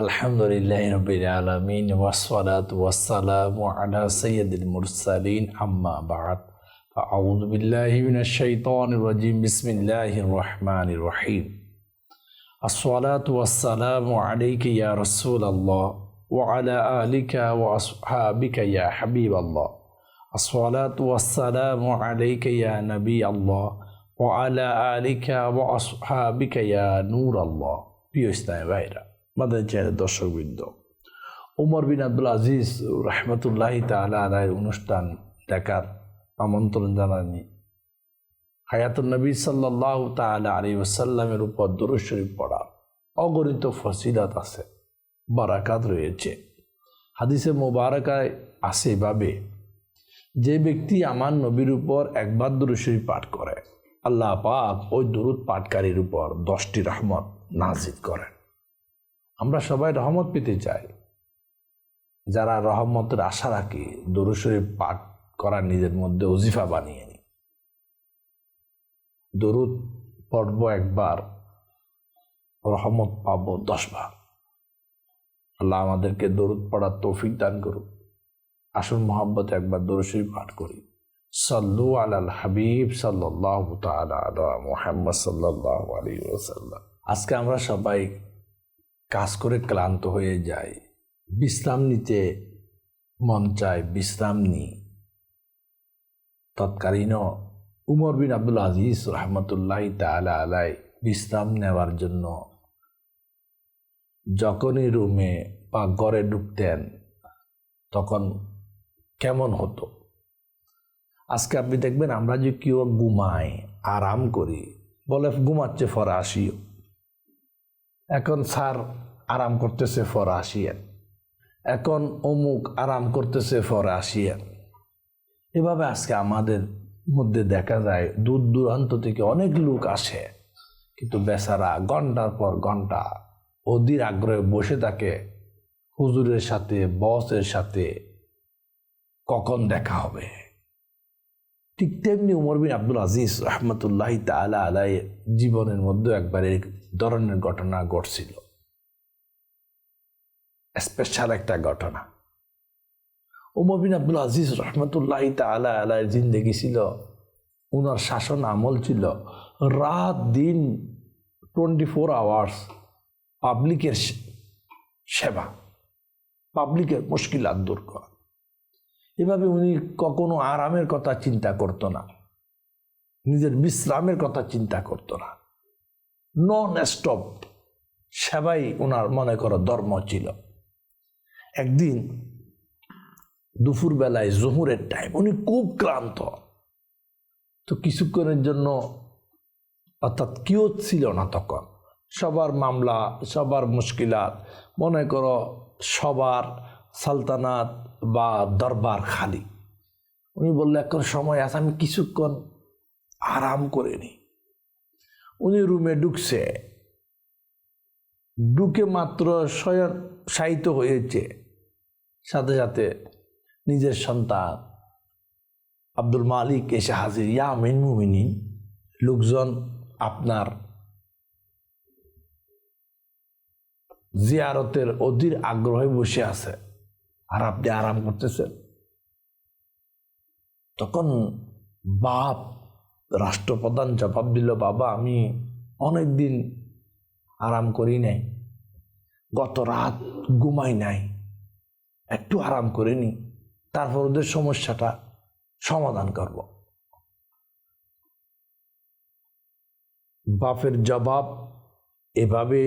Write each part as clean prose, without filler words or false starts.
আলহামদুলিল্লাহি রাব্বিল আলামিন ওয়াসসালাতু ওয়াসসালামু আলা সাইয়্যিদিল মুরসালিন আম্মা বা'দ আউযু বিল্লাহি মিনাশ শাইতানির রাজিম বিসমিল্লাহির রহমানির রহিম আসসালাতু ওয়াসসালামু আলাইকা ইয়া রাসূলাল্লাহ ওয়া আলা আলিকা ওয়া আসহাবিকা ইয়া হাবিবাল্লাহ আসসালাতু ওয়াসসালামু আলাইকা ইয়া নবিয়াল্লাহ ওয়া আলা আলিকা ওয়া আসহাবিকা ইয়া নূরাল্লাহ। প্রিয় ইসলামী ভাইরা, আমাদের চ্যানেলের দর্শকবৃন্দ, ওমর বিন আব্দুল আজিজ রহমতুল্লাহি তাআলা আলাইহির অনুষ্ঠান দেখার আমন্ত্রণ জানানি হায়াতুন নবী সাল্লাল্লাহু তাআলা আলাইহি ওয়াসাল্লামের উপর দুরূদ শরীফ পড়া অগণিত ফজিলত আছে, বারাকাত রয়েছে। হাদিসে মোবারকায় আছে এভাবে, যে ব্যক্তি আমার নবীর উপর একবার দুরূদ শরীফ পাঠ করে, আল্লাহ পাক ওই দুরূদ পাঠকারীর উপর 10টি রহমত নাজিল করেন। আমরা সবাই রহমত পেতে চাই। যারা রহমতের আশা রাখি, দুরূদ শরীফ পাঠ করা নিজের মধ্যে ওজিফা বানিয়ে নি। দরুদ পড়ব একবার, রহমত পাবো 10 বার। আল্লাহ আমাদেরকে দরুদ পড়ার তৌফিক দান করুক। আসুন মোহাম্মত একবার দরুদ শরীফ পাঠ করি। সাল্লু আলাল হাবিব সাল্লাল্লাহু তাআলা আলা মুহাম্মদ সাল্লাল্লাহু আলাইহি ওয়াসাল্লাম। আজকে আমরা সবাই কাজ করে ক্লান্ত হয়ে যাই, বিশ্রাম নিতে মন চায়, বিশ্রাম নিই। তৎকালীন উমর বিন আব্দুল আজিজ রহমতুল্লাহি তাআলা আলাই বিশ্রাম নেওয়ার জন্য যখনই রুমে বা ঘরে ঢুকতেন তখন কেমন হতো। আজকে আপনি দেখবেন আমরা যে কেউ ঘুমাই, আরাম করি, বলে ঘুমাচ্ছে ফরা আসিও, এখন স্যার আরাম করতেছে ফরা আসিয়েন, এখন অমুক আরাম করতেছে ফরা আসিয়েন। এভাবে আজকে আমাদের মধ্যে দেখা যায় দূর দূরান্ত থেকে অনেক লোক আসে, কিন্তু বেচারা ঘন্টার পর ঘন্টা অধীর আগ্রহে বসে থাকে হুজুরের সাথে, বসের সাথে কখন দেখা হবে। ঠিক তেমনি উমর বিন আব্দুল আজিজ রহমতুল্লাহি তাআলা আলাইহির জীবনের মধ্যে একবার এই ধরনের ঘটনা ঘটছিল, স্পেশাল একটা ঘটনা। উমর বিন আব্দুল আজিজ রহমতুল্লাহি তাআলা আলাইহির জিন্দেগি ছিল, উনার শাসন আমল ছিল রাত দিন 24 আওয়ার্স পাবলিকের সেবা, পাবলিকের মুশকিলাত দূর করা। এভাবে উনি কখনো আরামের কথা চিন্তা করত না, নিজের বিশ্রামের কথা চিন্তা করত না। নন স্টপ সেবাই ওনার মনে করো ধর্ম ছিল। একদিন দুপুর বেলায় জোহরের টাইম, উনি খুব ক্লান্ত, তো কিছুক্ষণের জন্য, অর্থাৎ কেউ ছিল না তখন, সবার মামলা, সবার মুশকিলাত, মনে করো সবার সালতানাত বা দরবার খালি। উনি বললে এখন সময় আছে, আমি কিছুক্ষণ আরাম করে নি। উনি রুমে ঢুকছে, ঢুকে মাত্র শয়ন শায়িত হয়েছে, সাথে সাথে নিজের সন্তান আব্দুল মালিক এসে হাজির। ইয়া আমিরুল মুমিনিন, লোকজন আপনার জিয়ারতের অধীর আগ্রহে বসে আছে আর আপনি আরাম করতেছেন। তখন বাপ রাষ্ট্রপ্রধান জবাব দিল, বাবা আমি অনেকদিন আরাম করি নাই, গত রাত ঘুমাই নাই, একটু আরাম করে নি, তারপর ওদের সমস্যাটা সমাধান করব। বাপের জবাব এভাবে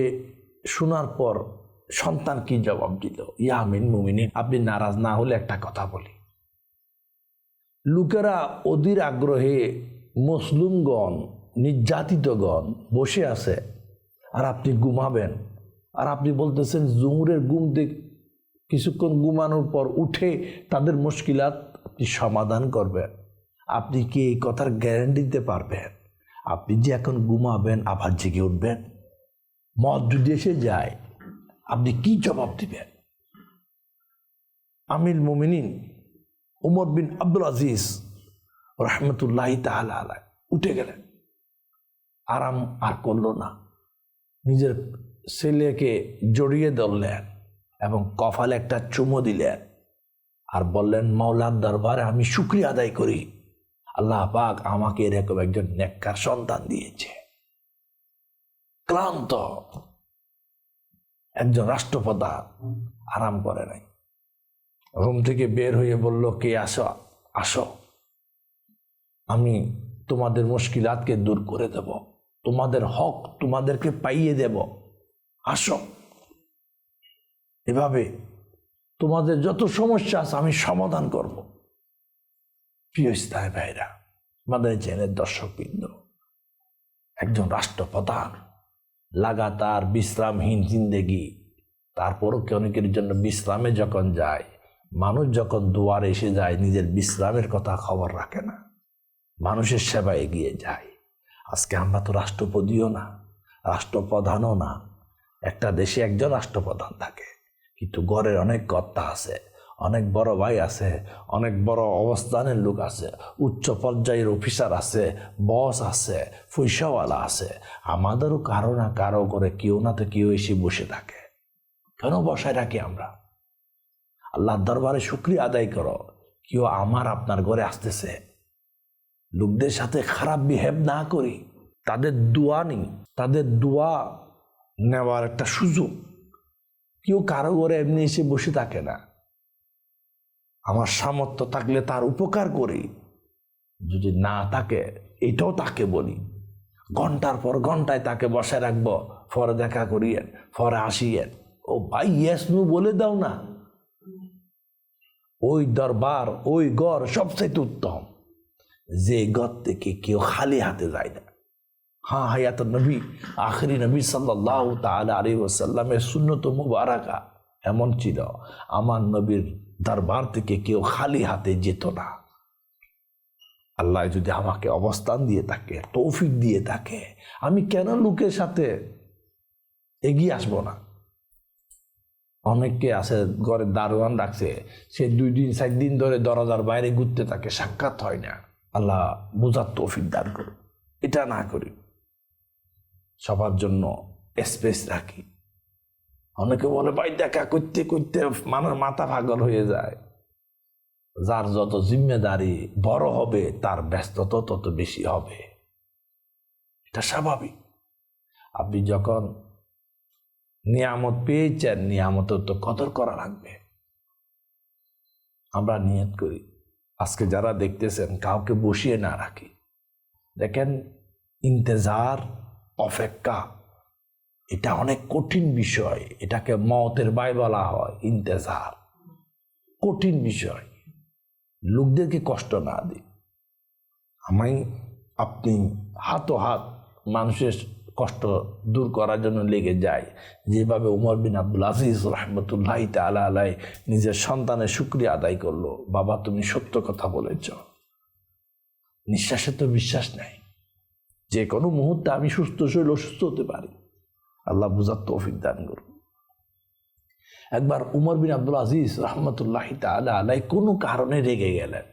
শোনার পর সন্তান কি জবাব দিল, ইয়া আমিরুল মুমিনিন, আপনি নারাজ না হলে একটা কথা বলি। লোকেরা অধীর আগ্রহে, মুসলিমগণ, নির্যাতিতগণ বসে আছে আর আপনি ঘুমাবেন, আর আপনি বলতেছেন জোহরের ঘুম থেকে কিছুক্ষণ ঘুমানোর পর উঠে তাদের মুশকিলাত আপনি সমাধান করবেন। আপনি কি এই কথার গ্যারান্টি দিতে পারবেন আপনি যে এখন ঘুমাবেন আবার জেগে উঠবেন? মত যদি এসে যায় আপনি কি জবাব দিবেন? আমিরুল মুমিনিন উমর বিন আব্দুল আজিজ রহমতুল্লাহি তাআলা আলাইহি উঠে গেলেন, আরাম আর করলো না, নিজের ছেলেকে জড়িয়ে ধরলেন এবং কপালে একটা চুমো দিলেন আর বললেন, মাওলার দরবারে আমি শুকরিয়া আদায় করি, আল্লাহ পাক আমাকে এরকম একজন নেককার সন্তান দিয়েছে। ক্লান্ত একজন রাষ্ট্রপ্রধান আরাম করে নাই, রুম থেকে বের হয়ে বলল, কে আসো, আসো, আমি তোমাদের মুশকিলাতকে দূর করে দেব, তোমাদের হক তোমাদেরকে পাইয়ে দেব, আসো, এভাবে তোমাদের যত সমস্যা আছে আমি সমাধান করব। প্রিয় ইসলামী ভাইরা, আমাদের চ্যানেলের দর্শকবৃন্দ, একজন রাষ্ট্রপ্রধান লাগাতার বিশ্রামহীন জিন্দেগি, তারপরও অনেকের জন্য বিশ্রামে যখন যায়, মানুষ যখন দুয়ারে এসে যায় নিজের বিশ্রামের কথা খবর রাখে না, মানুষের সেবায় এগিয়ে যায়। আজকে আমরা তো রাষ্ট্রপতিও না, রাষ্ট্রপ্রধানও না। একটা দেশে একজন রাষ্ট্রপ্রধান থাকে, কিন্তু ঘরের অনেক কর্তা আছে, অনেক বড় ভাই আছে, অনেক বড় অবস্থানের লোক আছে, উচ্চ পর্যায়ের অফিসার আছে, বস আছে, পয়সাওয়ালা আছে। আমাদেরও কারো না কারো করে কেউ না তো কেউ এসে বসে থাকে। কেন বসায় রাখি আমরা? আল্লাহর দরবারে শুকরিয়া আদায় করো, কেউ আমার আপনার ঘরে আসতেছে, লোকদের সাথে খারাপ বিহেভ না করি, তাদের দোয়া নিই, তাদের দোয়া নেওয়ার একটা সুযোগ। কেউ কারো ঘরে এমনি এসে বসে থাকে না। আমার সামর্থ্য থাকলে তার উপকার করি, যদি না থাকে এটাও তাকে বলি। ঘন্টার পর ঘন্টায় তাকে বসায় রাখবো, পরে দেখা করিয়েন, পরে আসিয়েন, ও ভাই ইয়েস নো বলে দাও না। ওই দরবার, ওই ঘর সবচেয়ে উত্তম, যে ঘর থেকে কেউ খালি হাতে যায় না। হ্যাঁ, হায়াত নবী, আখরি নবী সাল্লাল্লাহু তাআলা আলাইহি ওয়াসাল্লামের সুন্নত মুবারাকা এমন ছিল, আমার নবীর দরবার থেকে কেউ খালি হাতে যেত না। আল্লাহ যদি আমাকে অবস্থান দিয়ে থাকে, তৌফিক দিয়ে থাকে, আমি কেন লোকের সাথে এগিয়ে আসবো না? অনেকে আছে ঘরে দারোয়ান রাখছে, সে 2 দিন 4 দিন ধরে দরজার বাইরে ঘুরতে থাকে, সাক্ষাৎ হয় না। আল্লাহ বুঝার তৌফিক দান করুন। এটা না করি, সবার জন্য স্পেস রাখি। অনেকে বলে ভাই দেখা করতে করতে মানুষ মাথা পাগল হয়ে যায়। যার যত জিম্মেদারি বড় হবে তার ব্যস্ততা তত বেশি হবে, এটা স্বাভাবিক। আপনি যখন নিয়ামত পেয়েছেন, নিয়ামতের তো কদর করা লাগবে। আমরা নিয়ত করি, আজকে যারা দেখতেছেন কাউকে বসিয়ে না রাখি। দেখেন, ইন্তেজার, অপেক্ষা, এটা অনেক কঠিন বিষয়। এটাকে মওতের ভয় বলা হয়। ইন্তেজার কঠিন বিষয়, লোকদেরকে কষ্ট না দিই। আমি আপনি হাত মানুষের কষ্ট দূর করার জন্য লেগে যায়, যেভাবে উমর বিন আব্দুল আজিজ রহমতুল্লাহি তাআলা আলাইহি নিজের সন্তানের শুকরিয়া আদায় করলো। বাবা, তুমি সত্য কথা বলেছ, নিঃশ্বাসে তো বিশ্বাস নাই, যে কোনো মুহূর্তে আমি সুস্থ শরীর অসুস্থ হতে পারি। আল্লাহ বুঝার তৌফিক দান করুন। একবার উমর বিন আব্দুল আজিজ রহমতুল্লাহি তাআলা আলাইহি কোনো কারণে রেগে গেলেন,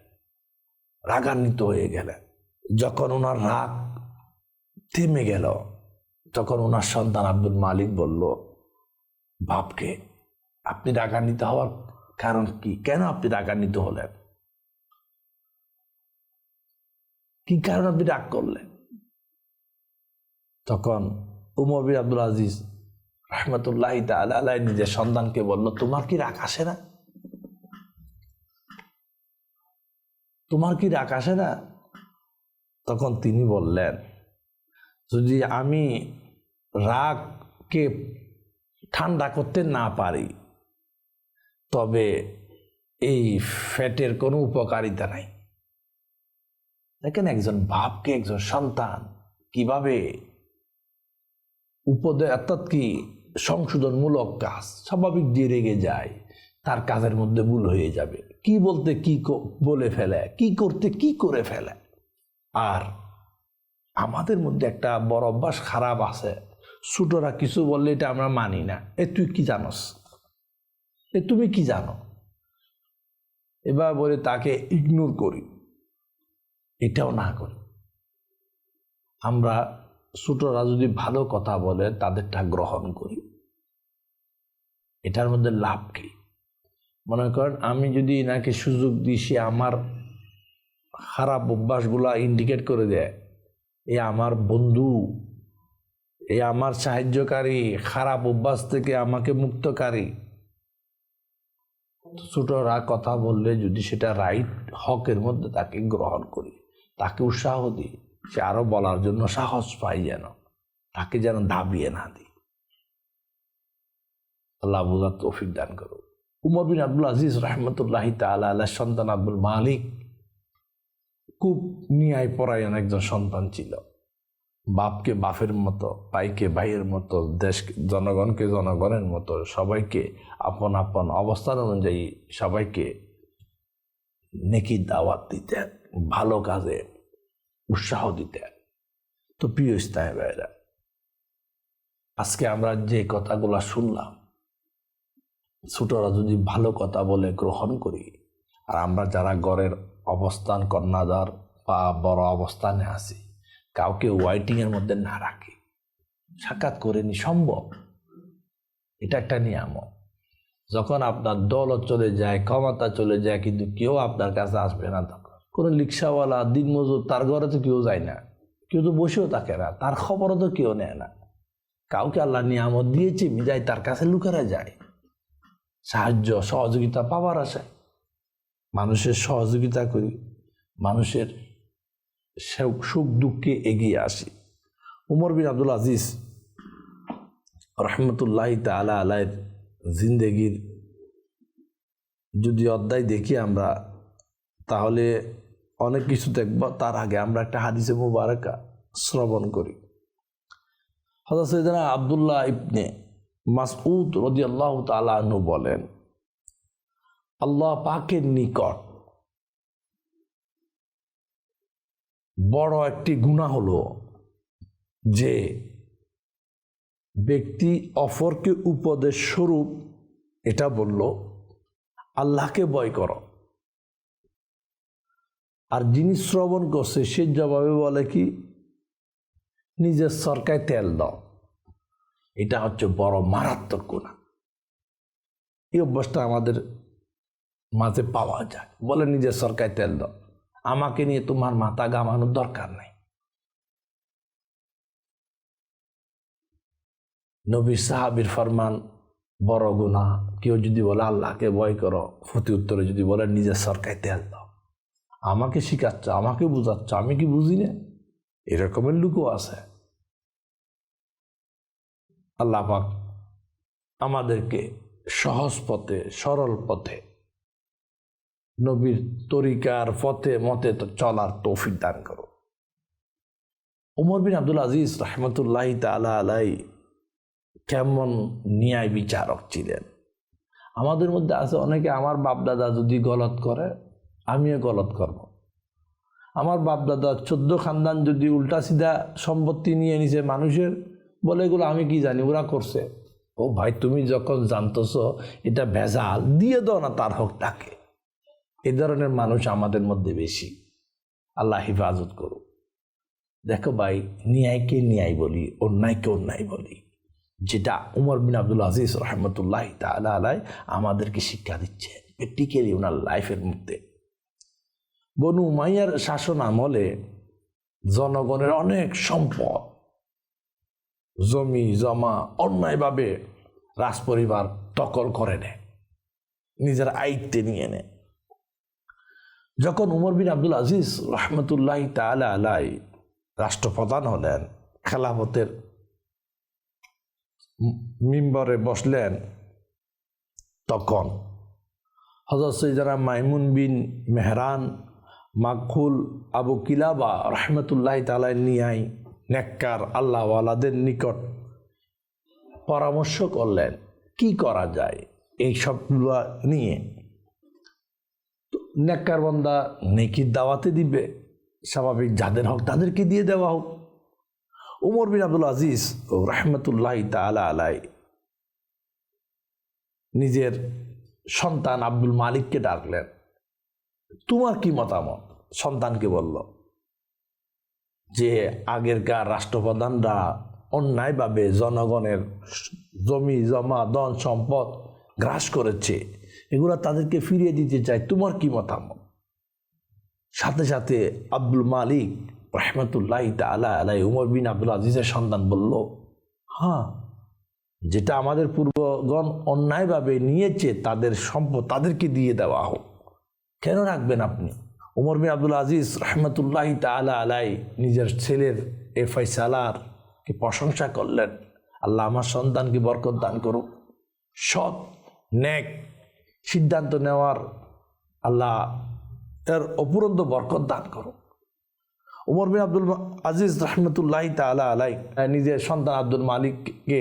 রাগান্বিত হয়ে গেলেন। যখন ওনার রাগ থেমে গেল, তখন ওনার সন্তান আব্দুল মালিক বলল, বাপকে, আপনি রাগান্বিত হওয়ার কারণ কি? কেন আপনি রাগান্বিত হলেন? কি কারণ আপনি রাগ করলেন? তখন উমর বিন আব্দুল আজিজ রহমতুল্লাহি তাআলা আলাইহি নিজের সন্তানকে বলল, তোমার কি রাগ আসে না? তোমার কি রাগ আসে না? তখন তিনি বললেন, যদি আমি রাগকে ঠান্ডা করতে না পারি, তবে এই ফ্যাটের কোনো উপকারিতা নাই। দেখেন, একজন বাপকে একজন সন্তান কিভাবে উপদেশ, অর্থাৎ কি সংশোধনমূলক কাজ, স্বাভাবিক দিয়ে রেগে যায়, তার কাজের মধ্যে ভুল হয়ে যাবে, কি বলতে কি বলে ফেলে, কি করতে কি করে ফেলে। আর আমাদের মধ্যে একটা বড় অভ্যাস খারাপ আছে, ছোটরা কিছু বললে এটা আমরা মানি না। তুই কি জানোস, তুমি কি জানো, এবার বলে তাকে ইগনোর করি। এটাও না করি। আমরা ছোটরা যদি ভালো কথা বলে তাদেরটা গ্রহণ করি। এটার মধ্যে লাভ কি? মনে করেন আমি যদি এনাকে সুযোগ দিই, সে আমার খারাপ অভ্যাসগুলা ইন্ডিকেট করে দেয়, এ আমার বন্ধু, এ আমার সাহায্যকারী, খারাপ অভ্যাস থেকে আমাকে মুক্তকারী। ছোটরা কথা বললে যদি সেটা রাইট হকের মধ্যে তাকে গ্রহণ করি, তাকে উৎসাহ দিই, সে আরো বলার জন্য সাহস পাই, যেন তাকে যেন দাবিয়ে না দিই। আল্লাহ বুঝার তৌফিক দান করুন। উমর বিন আব্দুল আজিজ রহমতুল্লাহি তাআলা আলাইহির সন্তান আব্দুল মালিক খুব ন্যায় পরায়ণ একজন সন্তান ছিল। বাপকে বাপের মতো, ভাইকে ভাইয়ের মতো, দেশ জনগণকে জনগণের মতো, সবাইকে আপন আপন অবস্থান অনুযায়ী সবাইকে নেকির দাওয়াত দিতেন, ভালো কাজে উৎসাহ দিতেন। তো প্রিয় ইসলামী ভাইরা, আজকে আমরা যে কথাগুলো শুনলাম, ছোটরা যদি ভালো কথা বলে গ্রহণ করি, আর আমরা যারা ঘরের অবস্থান কন্যাদার বা বড় অবস্থানে আছি, কাউকে ওয়াইটিংয়ের মধ্যে না রাখি, সাক্ষাৎ করে নি সম্ভব, এটা একটা নিয়ামক। যখন আপনার দৌলত চলে যায়, ক্ষমতা চলে যায়, কিন্তু কেউ আপনার কাছে আসবে না, তখন কোনো রিক্সাওয়ালা, দিনমজুর, তার ঘরে তো কেউ যায় না, কেউ তো বসেও থাকে না, তার খবরও তো কেউ নেয় না। কাউকে আল্লাহ নিয়ামত দিয়েছে বিদায় তার কাছে লুকেরা যায় সাহায্য সহযোগিতা পাওয়ার আশায়। মানুষের সহযোগিতা করি, মানুষের সুখ দুঃখে এগিয়ে আসি। উমর বিন আব্দুল আজিজ রহমতুল্লাহি তাআলা আলাইহির জিন্দেগির যদি অধ্যায় দেখি আমরা, তাহলে অনেক কিছু দেখব। তার আগে আমরা একটা হাদিসে মুবারাকা শ্রবণ করি। হযরত সাইয়েদনা আব্দুল্লাহ ইবনে মাসউদ রাদিয়াল্লাহু তাআলা আনহু বলেন, আল্লাহ পাকের নিকট বড় একটি গুনাহ হলো যে ব্যক্তি অপরকে উপদেশ স্বরূপ এটা বলল, আল্লাহকে ভয় করো, আর যিনি শ্রবণ করছে সে জবাবে বলে কি, নিজের সরকায় তেল দাও। এটা হচ্ছে বড় মারাত্মক গুনাহ। এই অভ্যাসটা আমাদের মাঝে পাওয়া যায়। বলে নিজের সরকায় তেল দাও, আমাকে নিয়ে তোমার মাথা ঘামানোর দরকার নাই। নবী সাহাবীর ফরমান, বড় গুনাহ। কেউ যদি বলে আল্লাহকে ভয় করো, প্রতি উত্তরে যদি বলে নিজের সরকায় তেল দাও, আমাকে শিখাচ্ছ, আমাকে বুঝাচ্ছ, আমি কি বুঝি না? এরকমের লোকও আছে। আল্লাহ পাক আমাদেরকে সহজ পথে, সরল পথে, নবীর তরিকার পথে মতে চলার তৌফিক দান করো। উমর বিন আব্দুল আজিজ রহমতুল্লাহি তাআলা আলাইহি কেমন ন্যায় বিচারক ছিলেন। আমাদের মধ্যে আছে অনেকে, আমার বাপদাদা যদি গলত করে আমিও গলত করব। আমার বাপদাদা 14 খানদান যদি উল্টা সিধা সম্পত্তি নিয়ে নিছে মানুষের, বলে এগুলো আমি কি জানি, ওরা করছে। ও ভাই, তুমি যখন জানতেছ এটা ভেজাল, দিয়ে দাও না তার হকটাকে। এ ধরনের মানুষ আমাদের মধ্যে বেশি। আল্লাহ হিফাজত করুক। দেখো ভাই, ন্যায়কে ন্যায় বলি, অন্যায়কে অন্যায় বলি, যেটা উমর বিন আব্দুল আজিজ রহমতুল্লাহি তাআলা আলাইহি আমাদেরকে শিক্ষা দিচ্ছে প্র্যাকটিক্যালি ওনার লাইফের মধ্যে। বনু উমাইয়ার শাসন আমলে জনগণের অনেক সম্পদ, জমি জমা অন্যায়ভাবে রাজপরিবার দখল করে নেয়, নিজের আয়ত্তে নিয়ে নেয়। যখন উমর বিন আব্দুল আজিজ রহমতুল্লাহি তাআলা আলাইহি রাষ্ট্রপ্রধান হলেন, খেলাফতের মিম্বরে বসলেন, তখন হযরত সাইয়েদনা মাইমুন বিন মেহরান মাকহুল আবু কিলাবা রহমতুল্লাহি তাআলা নিয়াই নেককার আল্লাহওয়ালাদের নিকট পরামর্শ করলেন কি করা যায় এই সবগুলো নিয়ে। নেককার বান্দা নেকির দাওয়াতে দিবে, স্বাভাবিক যাদের হক তাদেরকে দিয়ে দেওয়া হোক। উমর বিন আব্দুল আজিজ রহমতুল্লাহি তাআলা আলাইহি নিজের সন্তান আব্দুল মালিককে ডাকলেন, তোমার কি মতামত? সন্তানকে বলল যে আগেরকার রাষ্ট্রপ্রধানরা অন্যায়ভাবে জনগণের জমি জমা ধন সম্পদ গ্রাস করেছে, এগুলো তাদেরকে ফিরিয়ে দিতে চায়। তোমার কি মতামত? সাথে সাথে আব্দুল মালিক রহমতুল্লাহি তাআলা আলাইহি উমর বিন আব্দুল আজিজের সন্তান বলল, হ্যাঁ, যেটা আমাদের পূর্বগণ অন্যায়ভাবে নিয়েছে তাদের সম্পদ তাদেরকে দিয়ে দেওয়া হোক। কেন রাখবেন আপনি? উমর বিন আব্দুল আজিজ রহমতুল্লাহি তাআলা আলাইহি নিজের ছেলের এ ফয়সালারকে প্রশংসা করলেন। আল্লাহ আমার সন্তানকে বরকত দান করুক, সৎ নেক সিদ্ধান্ত নেওয়ার আল্লাহ এর অপুরন্ত বরকত দান করুক। উমর বিন আব্দুল আজিজ রহমতুল্লাহি তাআলা আলাইহি নিজের সন্তান আব্দুল মালিককে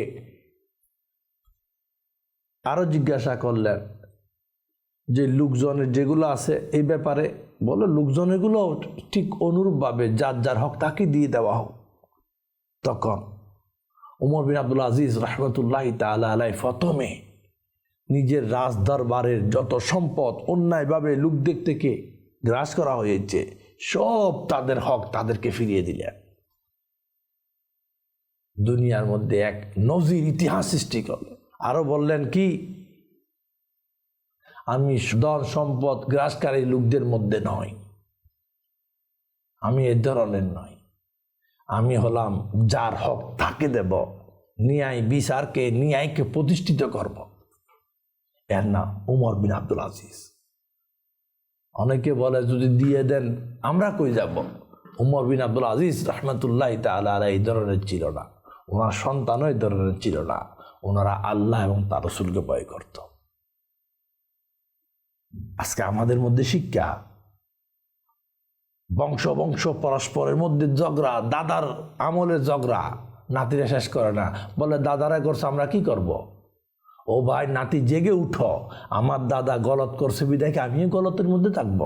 আরো জিজ্ঞাসা করলেন যে লোকজনের যেগুলো আছে এই ব্যাপারে, বলে লোকজন এগুলো ঠিক অনুরূপভাবে যার যার হক তাকে দিয়ে দেওয়া হোক। তখন উমর বিন আব্দুল আজিজ রহমতুল্লাহি তাআলা আলাইহি প্রথমে নিজের রাজদরবারের যত সম্পদ অন্যায়ভাবে লোকদের থেকে গ্রাস করা হয়েছে সব তাদের হক তাদেরকে ফিরিয়ে দিলেন। দুনিয়ার মধ্যে এক নজির ইতিহাস সৃষ্টি করলেন। আরো বললেন কি, আমি ধন সম্পদ গ্রাসকারী লোকদের মধ্যে নয়, আমি এ ধরনের নয়। আমি হলাম যার হক তাকে দেব, ন্যায় বিচারকে ন্যায়কে প্রতিষ্ঠিত করব। এর নাম উমর বিন আব্দুল আজিজ। অনেকে বলে যদি দিয়ে দেন আমরা কই যাব? উমর বিন আব্দুল আজিজ রহমতুল্লাহি তাআলা আলাইহি এই ধরনের ছিল না, ওনার সন্তানও এই ধরনের ছিল না। ওনারা আল্লাহ এবং তার রাসূলকে ভয় করত। আজকে আমাদের মধ্যে শিক্ষা, বংশ বংশ পরস্পরের মধ্যে ঝগড়া, দাদার আমলের ঝগড়া, নাতিরা শেষ করে না, বলে দাদারা করছে আমরা কি করব? ও ভাই নাতি জেগে উঠো, আমার দাদা গলত করছে বিদায়কে আমিও গলতের মধ্যে থাকব।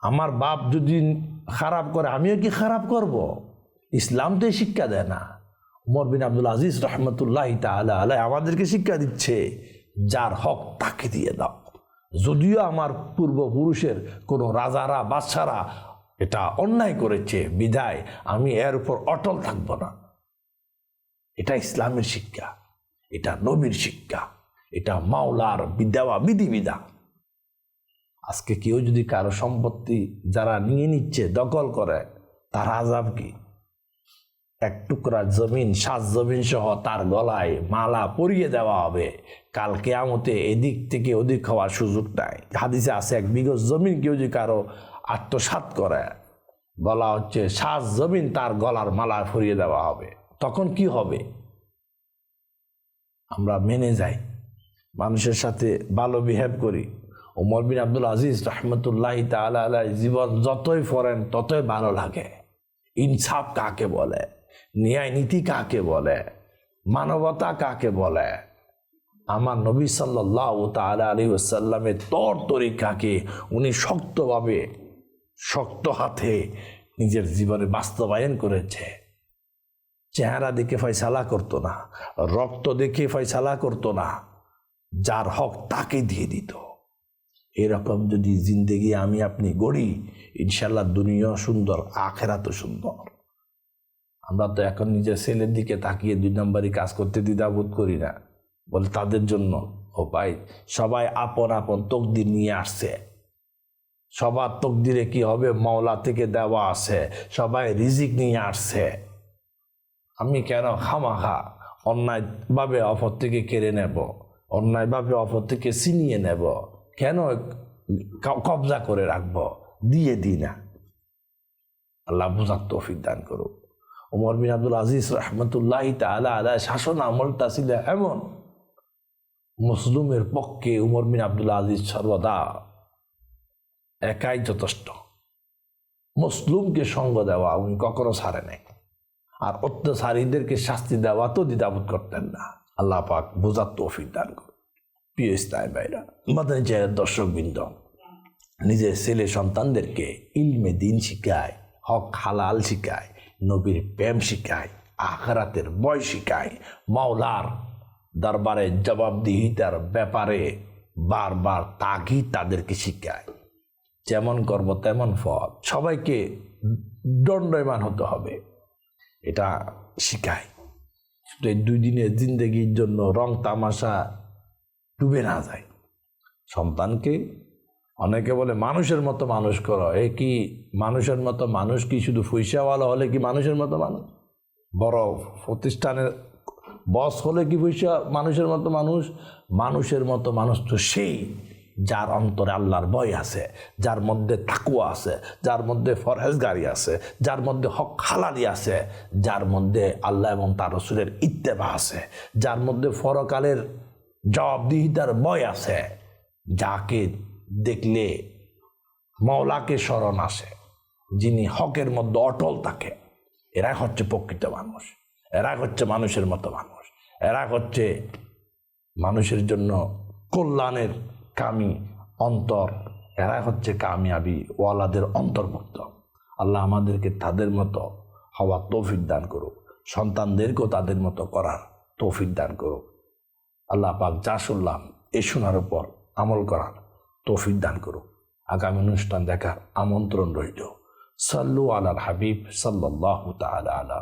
আমার বাপ যদি খারাপ করে আমিও কি খারাপ করব? ইসলাম তো শিক্ষা দেয় না। উমর বিন আব্দুল আজিজ রহমতুল্লাহি তাআলা আলাইহি আমাদেরকে শিক্ষা দিচ্ছে যার হক তাকে দিয়ে দাও। যদিও আমার পূর্বপুরুষের কোনো রাজারা বাদশারা এটা অন্যায় করেছে বিধায় আমি এর উপর অটল থাকব না। এটা ইসলামের শিক্ষা, এটা নবীর শিক্ষা, এটা মাওলার দেওয়া বিধিবিধান। আজকে কেউ যদি কারো সম্পত্তি যারা নিয়ে নিচ্ছে দখল করে, তার আযাব কি? এক টুকরা জমিন, সাত জমিন সহ তার গলায় মালা পরিয়ে দেওয়া হবে। কাল কিয়ামতে এদিক থেকে ওদিক হওয়ার সুযোগ নাই। হাদিসে আছে এক বিঘত জমিন কেউ যদি কারো আত্মসাৎ করে, বলা হচ্ছে সাত জমিন তার গলার মালা পরিয়ে দেওয়া হবে। তখন কি হবে? আমরা মেনে যাই, মানুষের সাথে ভালো বিহেভ করি। উমর বিন আব্দুল আজিজ রহমতুল্লাহি তাআলা আলাইহি জীবন যতই পড়েন ততই ভালো লাগে। ইনসাফ কাকে বলে, ন্যায় নীতি কাকে বলে, মানবতা কাকে বলে, আমার নবী সাল্লাল্লাহু তাআলা আলাইহি ওয়াসাল্লামের তর তরিকাকে উনি শক্তভাবে শক্ত হাতে নিজের জীবনে বাস্তবায়ন করেছে। চেহারা দেখে ফয়সালা করতো না, রক্ত দেখে ফয়সালা করতো না, যার হক তাকে দিয়ে দিত। এরকম যদি জিন্দেগি আমি আপনি গড়ি, ইনশাল্লাহ দুনিয়া সুন্দর, আখিরাতও সুন্দর। আমরা তো এখন নিজের ছেলের দিকে তাকিয়ে দুই নম্বরই কাজ করতে দ্বিধাবোধ করি না, বলে তাদের জন্য। ও ভাই, সবাই আপন আপন তকদির নিয়ে আসছে, সবার তকদিরে কি হবে মাওলা থেকে দেওয়া আছে, সবাই রিজিক নিয়ে আসছে। আমি কেন খামাখা অন্যায়ভাবে অপর থেকে কেড়ে নেব, অন্যায়ভাবে অপর থেকে ছিনিয়ে নেব, কেন কবজা করে রাখব? দিয়ে দিই না। আল্লাহ বুঝার তৌফিক দান করুক। উমর বিন আব্দুল আজিজ রহমতুল্লাহি তাআলা আলাইহি শাসন আমলটা ছিল এমন, মুসলিমের পক্ষে উমর বিন আব্দুল আজিজ সর্বদা একাই যথেষ্ট। মুসলিমকে সঙ্গ দেওয়া উনি কখনো ছাড়ে নাই, আর অত্যাচারীদেরকে শাস্তি দেওয়া তো দ্বিধাবোধ করতেন না। আল্লাহ পাক বুঝার তৌফিক দান করুন। প্রিয় ইসলামী ভাইরা, মাদানী চ্যানেলের দর্শকবৃন্দ, নিজের ছেলে সন্তানদেরকে ইলমে দিন শিখায়, হক হালাল শিখায়, নবীর প্রেম শিখায়, আখিরাতের ভয় শিখায়, মাওলার দরবারে জবাবদিহিতার ব্যাপারে বারবার তাগিদ তাদেরকে শিখায়। যেমন কর্ম তেমন ফল, সবাইকে দণ্ডায়মান হতে হবে, এটা শিখায়। শুধু এই 2 দিনের জিন্দেগির জন্য রং তামাশা ডুবে না যায়। সন্তানকে অনেকে বলে মানুষের মতো মানুষ করো। এ কি মানুষের মতো মানুষ কি শুধু পয়সাওয়ালা হলে কি মানুষের মতো মানুষ? বড় প্রতিষ্ঠানের বস হলে কি পয়সা মানুষের মতো মানুষ? মানুষের মতো মানুষ তো সেই যার অন্তরে আল্লাহর ভয় আছে, যার মধ্যে তাকওয়া আছে, যার মধ্যে ফরহেজগারি আছে, যার মধ্যে হক হালালি আছে, যার মধ্যে আল্লাহ এবং তার রাসূলের ইত্তেবা আছে, যার মধ্যে পরকালের জবাবদিহিতার ভয় আছে, যাকে দেখলে মওলাকে স্মরণ আসে, যিনি হকের মধ্যে অটল থাকে। এরা হচ্ছে প্রকৃত মানুষ, এরা হচ্ছে মানুষের মতো মানুষ, এরা হচ্ছে মানুষের জন্য কল্যাণের কামী অন্তর, এরা হচ্ছে কামিয়াবি ওয়ালাদের অন্তর্ভুক্ত। আল্লাহ আমাদেরকে তাদের মতো হওয়ার তৌফিক দান করুক, সন্তানদেরকেও তাদের মতো করার তৌফিক দান করুক। আল্লাহ পাক যা শুনলাম এই শোনার উপর আমল করার তৌফিক দান করুক। আগামী অনুষ্ঠান দেখার আমন্ত্রণ রইল। সাল্লু আলাল হাবিব সাল্লাল্লাহু তাআলা আলা